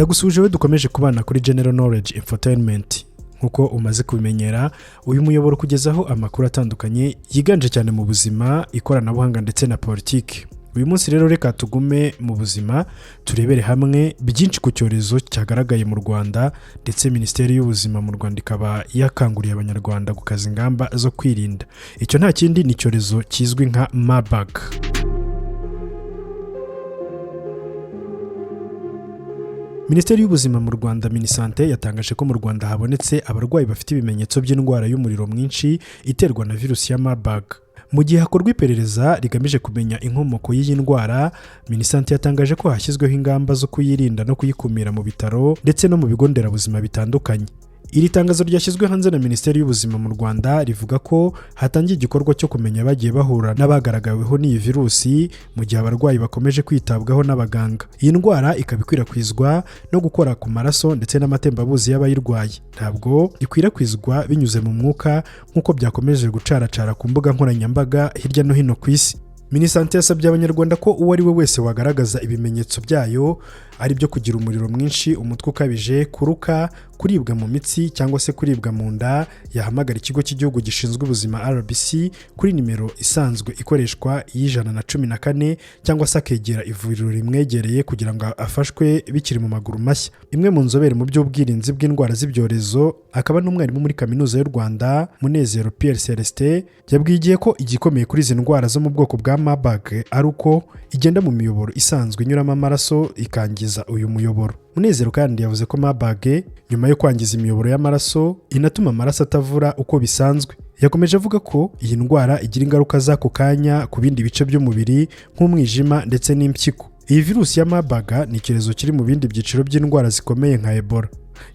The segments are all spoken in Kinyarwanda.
Ndagusuje we dukomeje kubana kuri General Knowledge Infotainment. Nkuko umaze kubimenyera, uyu muyoboro kugezaho amakuru atandukanye yiganje cyane mu buzima, ikoranabuhanga ndetse na politiki. Uyu munsi rero reka tugume mu buzima, turebere hamwe byinshi ku cyorezo cyagaragaye mu Rwanda, ndetse Minisiteri y'Ubuzima mu Rwanda ikaba yakanguriye abanyarwanda gukaza ingamba zo kwirinda. Icyo nta kindi ni icyorezo kizwi nka MARBUG. Minisiteri y'Ubuzima mu Rwanda Minisante yatangaje ko mu Rwanda habonetse abarwayi bafite ibimenyetso by'indwara y'umuriro mwinshi iterwa na virusi ya MARBUG. Mu gihe hakorwa iperereza rigamije kumenya inkomoko y'iyi ndwara, Minisante yatangaje ko hashyizweho ingamba zo kuyirinda no kuyikumira mu bitaro ndetse no mu bigo nderabuzima bitandukanye. Iri tangazo ryashyizwe hanze na Minisiteri y'Ubuzima mu Rwanda rivuga ko hatangiye igikorwa cyo kumenya bagiye bahura n'abagaragaweho n'iyi virusi mu gihe abarwayi bakomeje kwitabwaho n'abaganga. Iyi ndwara ikaba ikwirakwizwa no gukora ku maraso ndetse n'amatembabuzi y'abayirwaye. Ntabwo ikwirakwizwa binyuze mu mwuka nk'uko byakomeje gucaracara ku mbuga nkoranyambaga hirya no hino ku isi. Minisante yasabye abanyarwanda ko uwo ari we wese wagaragaza ibimenyetso byayo, ari byo kugira umuriro mwinshi, umutwe ukabije, kuruka, kuribwa mu mitsi cyangwa se kuribwa mu nda, yahamagara ikigo cy'igihugu gishinzwe ubuzima RBC kuri nimero isanzwe ikoreshwa y'114 cyangwa se akegera ivuriro rimwegereye kugira ngo afashwe bikiri mu maguru mashya. Imwe mu nzobere mu by'ubwirinzi bw'indwara z'ibyorezo akaba n'umwarimu muri kaminuza y'u Rwanda, Munezero Pierre Celestin, yabwiye ko igikomeye kuri izi ndwara zo mu bwoko bwa MARBUG ari uko igenda mu miyoboro isanzwe inyuramo amaraso ikangiza uyu muyoboro. Munezero kandi yavuze ko MARBUG nyuma yo kwangiza imiyoboro y'amaraso inatuma amaraso atavura uko bisanzwe. Yakomeje avuga ko iyi ndwara igira ingaruka z'ako kanya ku bindi bice by'umubiri nk'umwijima ndetse n'impyiko. Iyi virusi ya MARBUG ni icyorezo kiri mu bindi byiciro by'indwara zikomeye nka Ebola.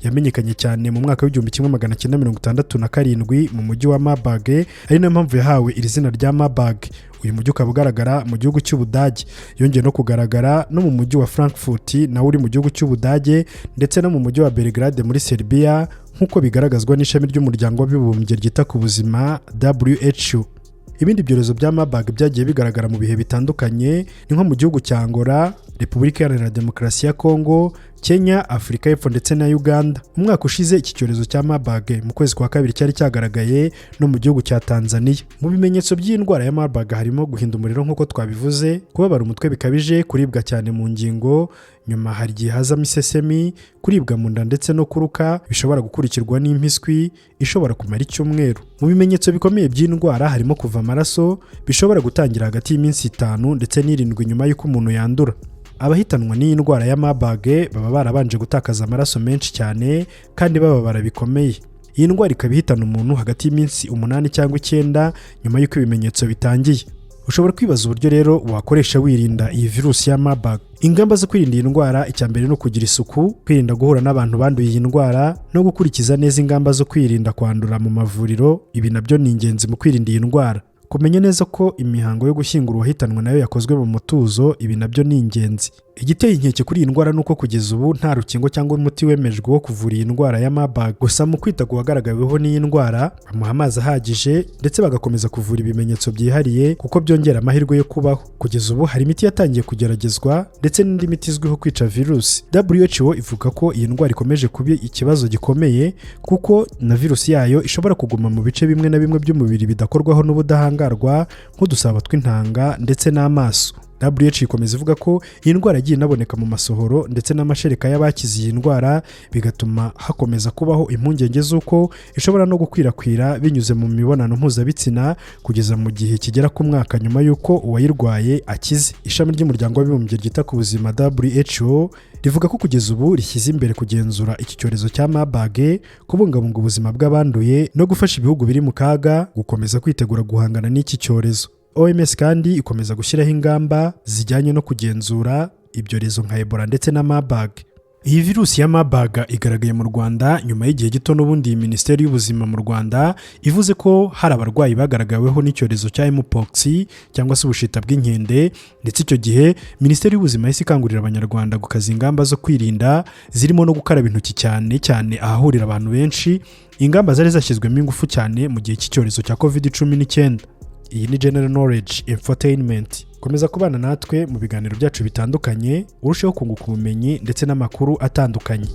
Yamenyekanye cyane mu mwaka w'1967 mu mujyi wa MARBUG, ari nayo mpamvu yahawe iri zina rya MARBUG. Uyu mujyi ukaba ugaragara mu gihugu cy'Ubudage, yongeye no kugaragara no mu mujyi wa Frankfurt nawe uri mu gihugu cy'Ubudage, ndetse no mu mujyi wa Belgrade muri Serbia nk'uko bigaragazwa n'ishami ry'umuryango w'abibumbye ryita ku buzima WHO. Ibindi byorezo bya MARBUG byagiye bigaragara mu bihe bitandukanye ni nko mu gihugu cya Angola, Repubulika Iharanira Demokarasi ya Kongo, Kenya, Afurika y'Epfo ndetse na Uganda. Umwaka ushize iki cyorezo cya MARBUG mu kwezi kwa kabiri cyari cyagaragaye no mu gihugu cya Tanzania. Mu bimenyetso by'indwara ya MARBUG harimo guhinda umuriro nk'uko twabivuze, kubabara umutwe bikabije, kuribwa cyane mu ngingo, nyuma hari igihe hazamo isesemi, kuribwa mu nda ndetse no kuruka, bishobora gukurikirwa n'impiswi, ishobora kumara icyumweru. Mu bimenyetso bikomeye by'indwara harimo kuva amaraso, bishobora gutangira hagati y'iminsi 5 ndetse n'7 nyuma y'uko umuntu yandura. Abahitanwa n'iyi ndwara ya MARBUG baba barabanje gutakaza amaraso menshi cyane kandi bababara bikomeye. Iyi ndwara ikaba ihitana umuntu hagati y'iminsi 8 cyangwa 9 nyuma y'uko ibimenyetso bitangiye. Ushobora kwibaza uburyo rero wakoresha wirinda iyi virusi ya MARBUG. Ingamba zo kwirinda iyi ndwara, icyambere no kugira isuku, kwirinda guhura n'abantu banduye iyi ndwara no gukurikiza neza ingamba zo kwirinda kwandura mu mavuriro. Ibi nabyo ni ingenzi mu kwirinda iyi ndwara. Kumenya neza ko imihango yo gushyingura uwahitanwa nayo yakozwe mu mutuzo, ibi nabyo ni ingenzi. Igiteye inkeke kuri iyi ndwara nuko kugeza ubu nta rukingo cyangwa umuti wemejwe wo kuvura iyi ndwara ya MARBUG. Gusa mu kwita ku wagaragaweho n'iyi ndwara, bamuha amazi ahagije ndetse bagakomeza kuvura ibimenyetso byihariye kuko byongera amahirwe yo kubaho. Kugeza ubu hari imiti yatangiye kugeragezwa ndetse n'indi miti izwiho kwica virusi. WHO ivuga ko iyi ndwara ikomeje kuba ikibazo gikomeye kuko na virusi yayo ishobora kuguma mu bice bimwe na bimwe by'umubiri bidakorwaho n'ubudahangarwa nk'udusabo tw'intanga ndetse n'amaso. WHO ikomeza ivuga ko iyi ndwara yagiye inaboneka mu masohoro ndetse n'amashereka y'abakize iyi ndwara, bigatuma hakomeza kubaho impungenge z'uko ishobora no gukwirakwira binyuze mu mibonano mpuzabitsina kugeza mu gihe kigera ku mwaka nyuma y'uko uwayirwaye akize. Ishami ry'umuryango w'abibumbye ryita ku buzima WHO rivuga ko kugeza ubu rishyize imbere kugenzura iki cyorezo cya MARBUG, kubungabunga ubuzima bw'abanduye no gufasha ibihugu biri mu kaga gukomeza kwitegura guhangana n'iki cyorezo. OMS kandi ikomeza gushyiraho ingamba zijyanye no kugenzura ibyorezo nka Ebola ndetse na MARBUG. Iyi virusi ya MARBUG igaragaye mu Rwanda nyuma y'igihe gito, n'ubundi Minisiteri y'Ubuzima mu Rwanda ivuze ko hari abarwayi bagaragaweho n'icyorezo cya mpox cyangwa se ubushita bw'inkende, ndetse icyo gihe Minisiteri y'Ubuzima yahise ikangurira abanyarwanda gukaza ingamba zo kwirinda, zirimo no gukaraba intoki cyane cyane ahahurira abantu benshi. Ingamba zari zashyizwemo ingufu cyane mu gihe cy'icyorezo cya COVID-19. Iyi ni General Knowledge Infotainment. komeza kubana natwe mu biganiro byacu bitandukanye urusheho kunguka ubumenyi ndetse n'amakuru atandukanye.